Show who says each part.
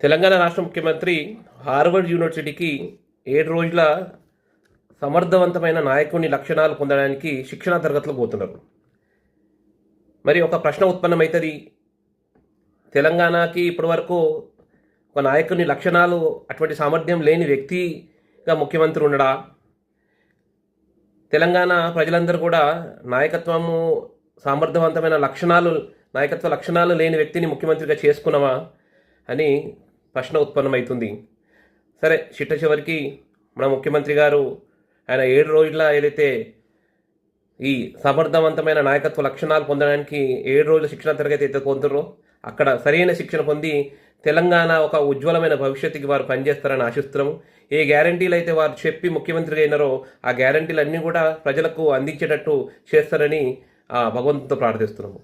Speaker 1: తెలంగాణ రాష్ట్ర ముఖ్యమంత్రి హార్వర్డ్ యూనివర్సిటీకి 7 రోజుల సమర్థవంతమైన నాయకుని లక్షణాలు పొందడానికి శిక్షణా తరగతులు పోతున్నారు. మరి ఒక ప్రశ్న ఉత్పన్నమవుతుంది, తెలంగాణకి ఇప్పటివరకు ఒక నాయకుని లక్షణాలు అటువంటి సామర్థ్యం లేని వ్యక్తిగా ముఖ్యమంత్రి ఉండడా? తెలంగాణ ప్రజలందరూ కూడా నాయకత్వము సామర్థ్యవంతమైన నాయకత్వ లక్షణాలు లేని వ్యక్తిని ముఖ్యమంత్రిగా చేసుకున్నామా అని ప్రశ్న ఉత్పన్నమవుతుంది. సరే, చివరికి మన ముఖ్యమంత్రి గారు ఆయన 7 రోజుల ఏదైతే ఈ సమర్థవంతమైన నాయకత్వ లక్షణాలు పొందడానికి 7 రోజుల శిక్షణ తరగతి అయితే పొందుతారో అక్కడ సరైన శిక్షణ పొంది తెలంగాణ ఒక ఉజ్వలమైన భవిష్యత్తుకి వారు పనిచేస్తారని ఆశిస్తున్నాము. ఏ గ్యారంటీలు అయితే వారు చెప్పి ముఖ్యమంత్రిగా అయినారో ఆ గ్యారంటీలు అన్నీ కూడా ప్రజలకు అందించేటట్టు చేస్తారని భగవంతుతో ప్రార్థిస్తున్నాము.